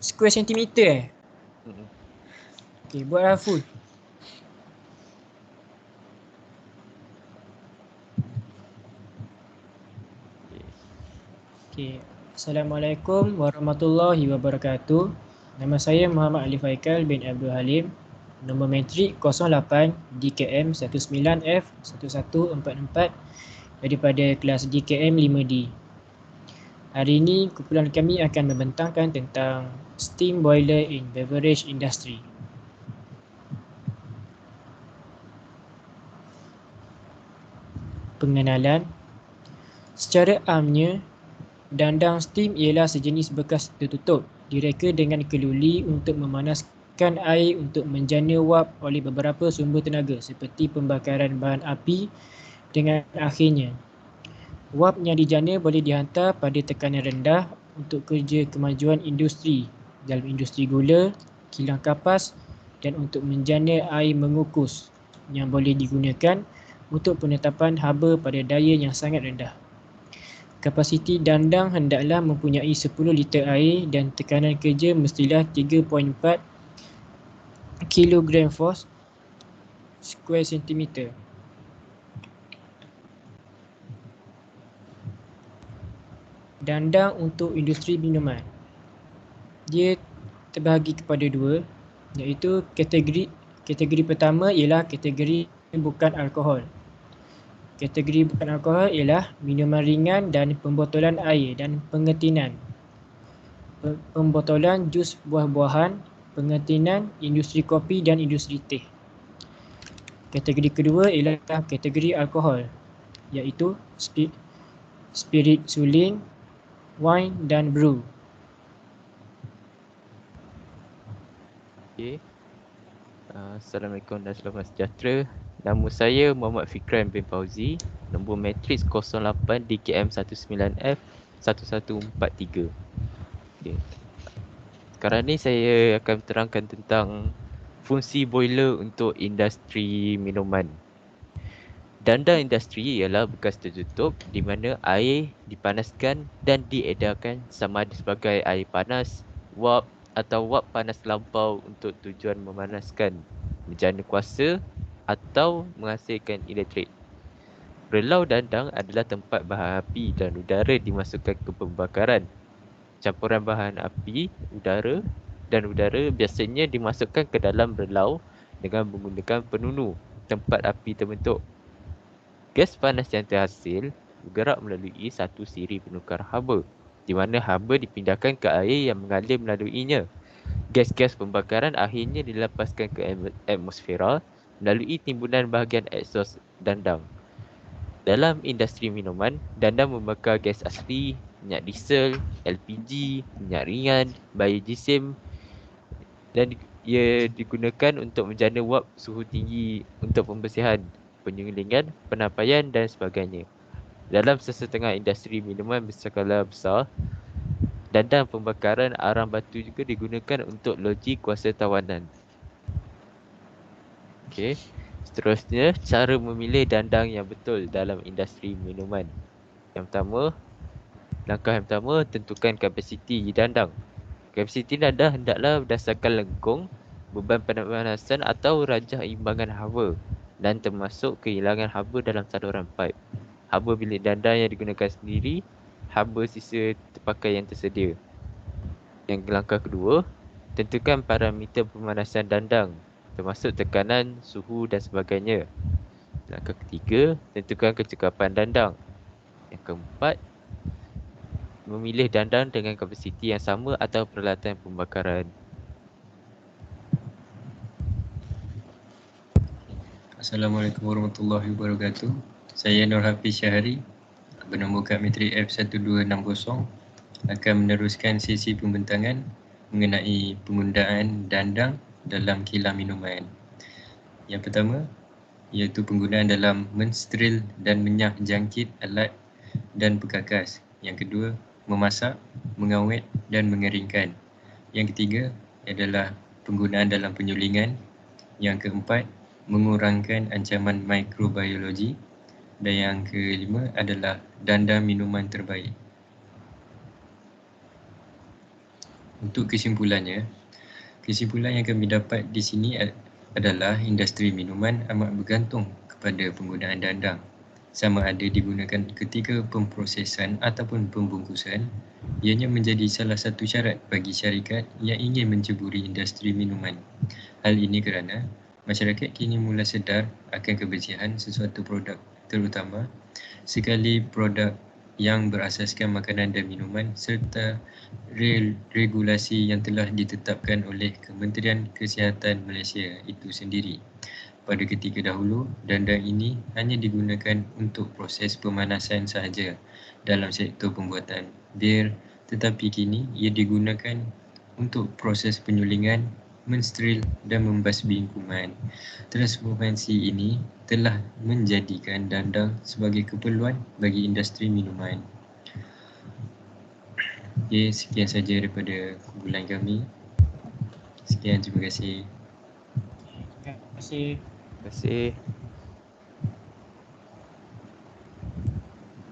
square sentimeter Okay, buatlah full. Okay. Assalamualaikum warahmatullahi wabarakatuh. Nama saya Muhammad Alif Haikal bin Abdul Halim. Nombor matrik 08 DKM 19F1144 daripada kelas DKM 5D. Hari ini kumpulan kami akan membentangkan tentang steam boiler in beverage industry. Pengenalan. Secara amnya, dandang steam ialah sejenis bekas tertutup direka dengan keluli untuk memanaskan air untuk menjana wap oleh beberapa sumber tenaga seperti pembakaran bahan api dengan akhirnya. Wap yang dijana boleh dihantar pada tekanan rendah untuk kerja kemajuan industri dalam industri gula, kilang kapas dan untuk menjana air mengukus yang boleh digunakan untuk penetapan haba pada daya yang sangat rendah. Kapasiti dandang hendaklah mempunyai 10 liter air dan tekanan kerja mestilah 3.4 kg force square centimeter. Dandang untuk industri minuman. Dia terbahagi kepada dua, iaitu kategori pertama ialah kategori bukan alkohol. Kategori bukan alkohol ialah minuman ringan dan pembotolan air dan pengetinan. Pembotolan jus buah-buahan, pengetinan industri kopi dan industri teh. Kategori kedua ialah kategori alkohol, iaitu spirit suling, wine dan brew. Okay. Assalamualaikum dan selamat sejahtera. Nama saya Muhammad Fikran bin Fauzi. Nombor matrik 08 DKM 19F 1143. Okay. Sekarang ni saya akan terangkan tentang fungsi boiler untuk industri minuman. Dandang industri ialah bekas tertutup di mana air dipanaskan dan diedarkan sama ada sebagai air panas, wap atau wap panas lampau untuk tujuan memanaskan, menjana kuasa atau menghasilkan elektrik. Relau dandang adalah tempat bahan api dan udara dimasukkan ke pembakaran. Campuran bahan api, udara dan udara biasanya dimasukkan ke dalam relau dengan menggunakan penunu tempat api terbentuk. Gas panas yang terhasil bergerak melalui satu siri penukar haba, di mana haba dipindahkan ke air yang mengalir melaluinya. Gas-gas pembakaran akhirnya dilepaskan ke atmosfera melalui timbunan bahagian eksos dandang. Dalam industri minuman, dandang membakar gas asli, minyak diesel, LPG, minyak ringan, biojisim dan ia digunakan untuk menjana wap suhu tinggi untuk pembersihan, penyulingan, penampaian dan sebagainya. Dalam sesetengah industri minuman berskala besar, dandang pembakaran arang batu juga digunakan untuk loji kuasa tawanan. Okey. Seterusnya, cara memilih dandang yang betul dalam industri minuman. Langkah yang pertama, tentukan kapasiti dandang. Kapasiti dandang hendaklah berdasarkan lengkung, beban pemanasan atau rajah imbangan haba dan termasuk kehilangan haba dalam saluran paip. Haba bilik dandang yang digunakan sendiri, haba sisa terpakai yang tersedia. Yang langkah kedua, tentukan parameter pemanasan dandang termasuk tekanan, suhu dan sebagainya. Langkah ketiga, tentukan kecekapan dandang. Yang keempat, memilih dandang dengan kapasiti yang sama atau peralatan pembakaran. Assalamualaikum warahmatullahi wabarakatuh. Saya Nur Hafiz Syahari, bernombor kad matrik F1260, akan meneruskan sesi pembentangan mengenai penggunaan dandang dalam kilang minuman. Yang pertama, iaitu penggunaan dalam mensteril dan menyah jangkit alat dan perkakas. Yang kedua, memasak, mengawet dan mengeringkan. Yang ketiga adalah penggunaan dalam penyulingan. Yang keempat, mengurangkan ancaman mikrobiologi. Dan yang kelima adalah dandang minuman terbaik. Untuk kesimpulan yang kami dapat di sini adalah industri minuman amat bergantung kepada penggunaan dandang. Sama ada digunakan ketika pemprosesan ataupun pembungkusan, ianya menjadi salah satu syarat bagi syarikat yang ingin menceburi industri minuman. Hal ini kerana masyarakat kini mula sedar akan kebersihan sesuatu produk, terutama sekali produk yang berasaskan makanan dan minuman serta regulasi yang telah ditetapkan oleh Kementerian Kesihatan Malaysia itu sendiri. Pada ketika dahulu, dandang ini hanya digunakan untuk proses pemanasan sahaja dalam sektor pembuatan bir, tetapi kini ia digunakan untuk proses penyulingan, mensteril dan membasmi kuman. Transformasi ini telah menjadikan dandang sebagai keperluan bagi industri minuman. Okey, sekian saja daripada kumpulan kami. Sekian, terima kasih. Terima kasih. Terima kasih.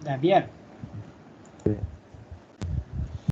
Dah biar.